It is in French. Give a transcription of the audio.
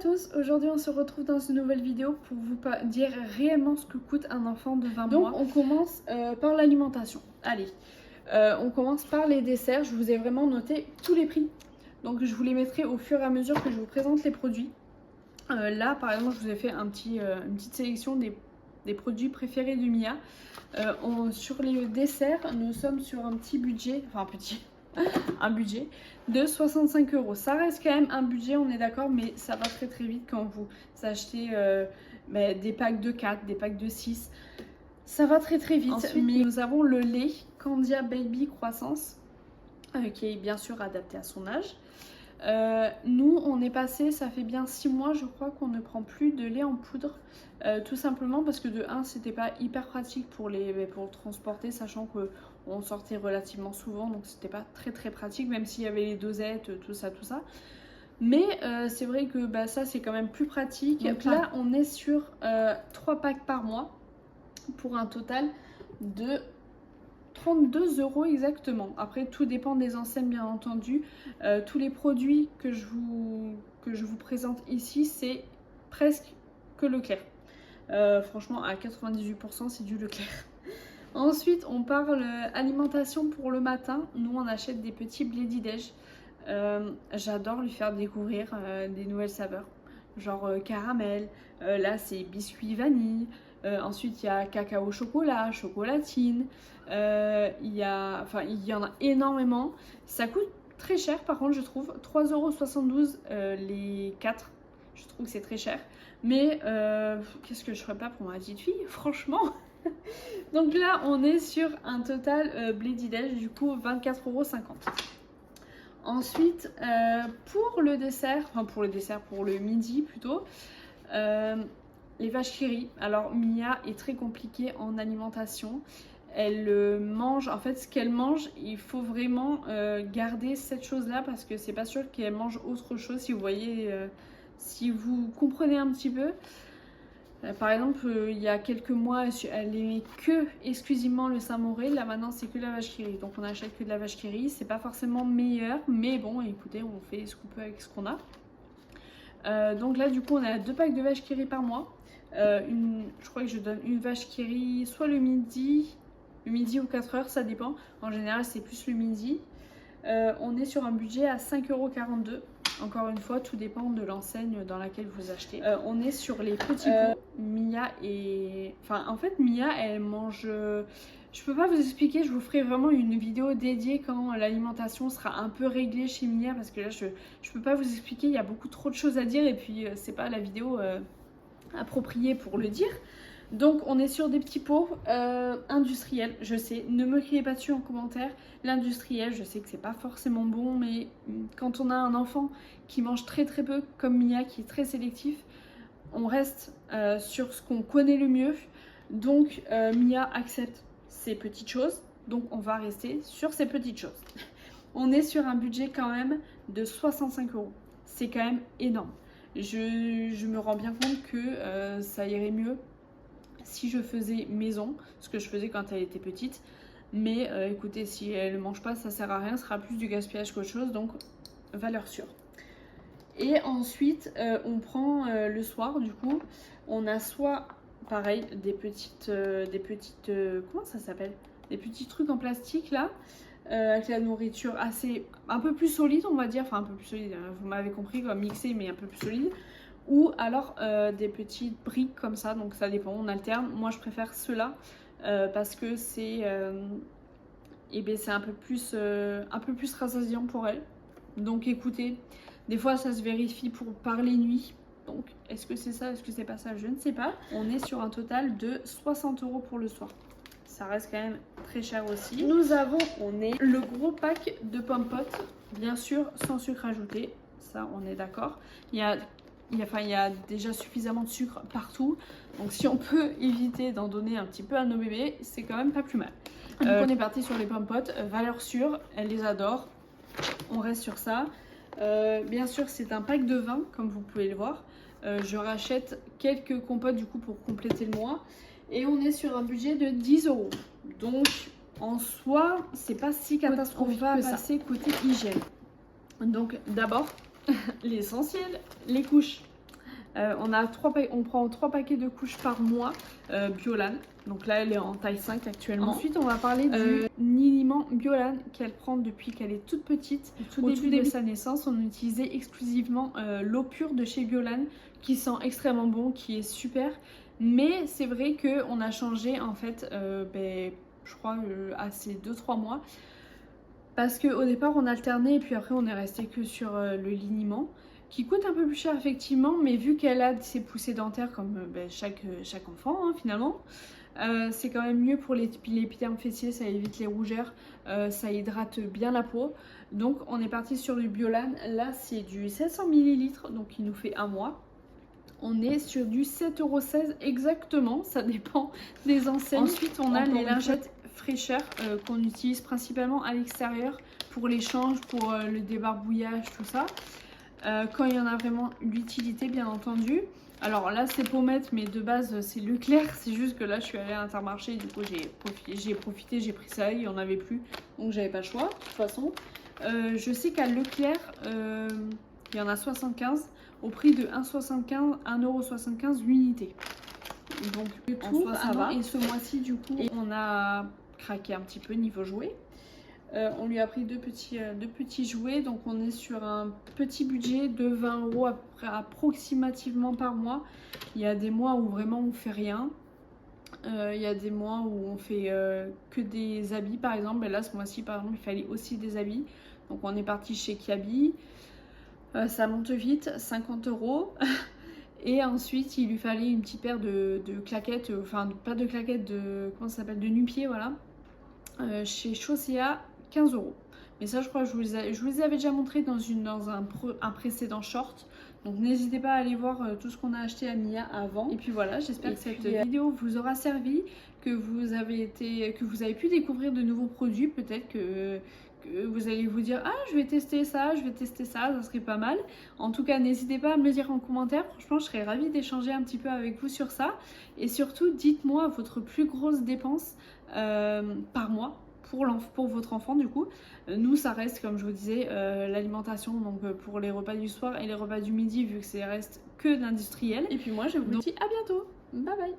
tous, aujourd'hui on se retrouve dans une nouvelle vidéo pour vous dire réellement ce que coûte un enfant de 20 mois. Donc on commence par l'alimentation. Allez, on commence par les desserts. Je vous ai vraiment noté tous les prix. Donc je vous les mettrai au fur et à mesure que je vous présente les produits. Là par exemple je vous ai fait une petite sélection des produits préférés de Mia. Sur les desserts, nous sommes sur un petit budget, un budget de 65 €. Ça reste quand même un budget, on est d'accord, mais ça va très très vite quand vous achetez des packs de 4, des packs de 6. Ça va très très vite. Ensuite, nous avons le lait Candia Baby Croissance, qui est bien sûr adapté à son âge. Nous on est passé, ça fait bien 6 mois je crois qu'on ne prend plus de lait en poudre, tout simplement parce que de 1 c'était pas hyper pratique pour le transporter, sachant qu'on sortait relativement souvent, donc c'était pas très très pratique, même s'il y avait les dosettes, tout ça. Mais c'est vrai que ça c'est quand même plus pratique. Donc là on est sur 3 packs par mois pour un total de 32 € exactement. Après tout dépend des enseignes bien entendu. Tous les produits que je vous présente ici c'est presque que Leclerc. Franchement à 98% c'est du Leclerc. Ensuite on parle alimentation pour le matin. Nous on achète des petits Blédidège. J'adore lui faire découvrir des nouvelles saveurs. Genre caramel, là c'est biscuit vanille. Ensuite il y a cacao chocolat, chocolatine, il y en a énormément. Ça coûte très cher par contre je trouve, 3,72 € les 4, je trouve que c'est très cher. Mais qu'est-ce que je ferais pas pour ma petite fille, franchement. Donc là on est sur un total Blédidège du coup 24,50 €. Ensuite pour le midi plutôt, les vaches qui rient. Alors Mia est très compliquée en alimentation. Elle mange, en fait ce qu'elle mange, il faut vraiment garder cette chose là parce que c'est pas sûr qu'elle mange autre chose. Si vous voyez, si vous comprenez un petit peu. Par exemple, il y a quelques mois, elle aimait que exclusivement le Saint-Mauré. Là maintenant, c'est que la vache qui rit. Donc on achète que de la vache qui rit. C'est pas forcément meilleur, mais bon, écoutez, on fait ce qu'on peut avec ce qu'on a. Donc là, du coup, on a 2 packs de vache qui rit par mois. Je crois que je donne une vache qui rit soit le midi ou 4 heures, ça dépend. En général, c'est plus le midi. On est sur un budget à 5,42 €. Encore une fois, tout dépend de l'enseigne dans laquelle vous achetez. On est sur les petits pots. Mia elle mange... Je peux pas vous expliquer, je vous ferai vraiment une vidéo dédiée quand l'alimentation sera un peu réglée chez Mia. Parce que là, je peux pas vous expliquer, il y a beaucoup trop de choses à dire. Et puis, c'est pas la vidéo appropriée pour le dire. Donc on est sur des petits pots industriels, je sais, ne me criez pas dessus en commentaire. L'industriel, je sais que c'est pas forcément bon, mais quand on a un enfant qui mange très très peu, comme Mia qui est très sélectif, on reste sur ce qu'on connaît le mieux. Donc Mia accepte ces petites choses, donc on va rester sur ces petites choses. On est sur un budget quand même de 65 €, c'est quand même énorme. Je me rends bien compte que ça irait mieux si je faisais maison, ce que je faisais quand elle était petite. Mais écoutez, si elle ne mange pas, ça sert à rien, ce sera plus du gaspillage qu'autre chose, donc valeur sûre. Et ensuite, on prend le soir, du coup, on a soit, pareil, des petites comment ça s'appelle? Des petits trucs en plastique là, avec la nourriture un peu plus solide, on va dire, enfin un peu plus solide, vous m'avez compris, comme mixé, mais un peu plus solide. Ou alors des petites briques comme ça, donc ça dépend, on alterne. Moi je préfère ceux-là parce que c'est un peu plus rassasiant pour elle. Donc écoutez, des fois ça se vérifie par les nuits. Donc est-ce que c'est ça, est-ce que c'est pas ça, je ne sais pas. On est sur un total de 60 € pour le soir. Ça reste quand même très cher aussi. On est le gros pack de pommes potes, bien sûr sans sucre ajouté, ça on est d'accord. Il y a déjà suffisamment de sucre partout. Donc si on peut éviter d'en donner un petit peu à nos bébés, c'est quand même pas plus mal. Donc on est parti sur les pommes potes, valeur sûre, elle les adore. On reste sur ça. Bien sûr c'est un pack de 20 comme vous pouvez le voir. Je rachète quelques compotes du coup pour compléter le mois. Et on est sur un budget de 10 €. Donc en soi c'est pas si catastrophique. On va passer côté hygiène. Donc d'abord l'essentiel, les couches. On prend 3 paquets de couches par mois, Biolan. Donc là, elle est en taille 5 actuellement. Ensuite, on va parler du Niliment Biolan qu'elle prend depuis qu'elle est toute petite. Au tout début de sa naissance, on utilisait exclusivement l'eau pure de chez Biolan qui sent extrêmement bon, qui est super. Mais c'est vrai qu'on a changé en fait, je crois, à ces 2-3 mois. Parce qu'au départ, on alternait et puis après, on est resté que sur le liniment, qui coûte un peu plus cher effectivement, mais vu qu'elle a ses poussées dentaires comme chaque enfant hein, finalement, c'est quand même mieux pour l'épiderme fessier, ça évite les rougeurs, ça hydrate bien la peau. Donc on est parti sur du Biolan, là c'est du 700 ml, donc il nous fait un mois. On est sur du 7,16 € exactement, ça dépend des enseignes. Ensuite on a les lingettes fraîcheur qu'on utilise principalement à l'extérieur pour l'échange, pour le débarbouillage, tout ça. Quand il y en a vraiment l'utilité, bien entendu. Alors là, c'est pommettes, mais de base, c'est Leclerc. C'est juste que là, je suis allée à Intermarché, du coup, j'ai profité, j'ai pris ça, il n'y en avait plus. Donc, j'avais pas le choix, de toute façon. Je sais qu'à Leclerc, il y en a 75 au prix de 1,75 € l'unité. Donc, en soi, ça va. Et ce mois-ci, du coup, on a craqué un petit peu niveau jouets. On lui a pris deux petits jouets, donc on est sur un petit budget de 20 € approximativement par mois. Il y a des mois où vraiment on fait rien. Il y a des mois où on fait que des habits par exemple. Et là ce mois-ci par exemple il fallait aussi des habits. Donc on est parti chez Kiabi. Ça monte vite, 50 €. Et ensuite il lui fallait une petite paire de claquettes, enfin pas de claquettes, comment ça s'appelle, de nu-pieds, voilà. Chez Chaussea, 15 €. Mais ça je crois que je vous les avais déjà montré dans un précédent short. Donc n'hésitez pas à aller voir tout ce qu'on a acheté à Mia avant. Et puis voilà, j'espère que cette vidéo vous aura servi, que vous avez pu découvrir de nouveaux produits. Peut-être que vous allez vous dire ah je vais tester ça, ça serait pas mal. En tout cas n'hésitez pas à me le dire en commentaire, franchement je serais ravie d'échanger un petit peu avec vous sur ça. Et surtout dites-moi votre plus grosse dépense par mois pour votre enfant du coup. Nous ça reste comme je vous disais l'alimentation, donc pour les repas du soir et les repas du midi vu que ça reste que d'industriel. Et puis moi je vous dis à bientôt, bye bye.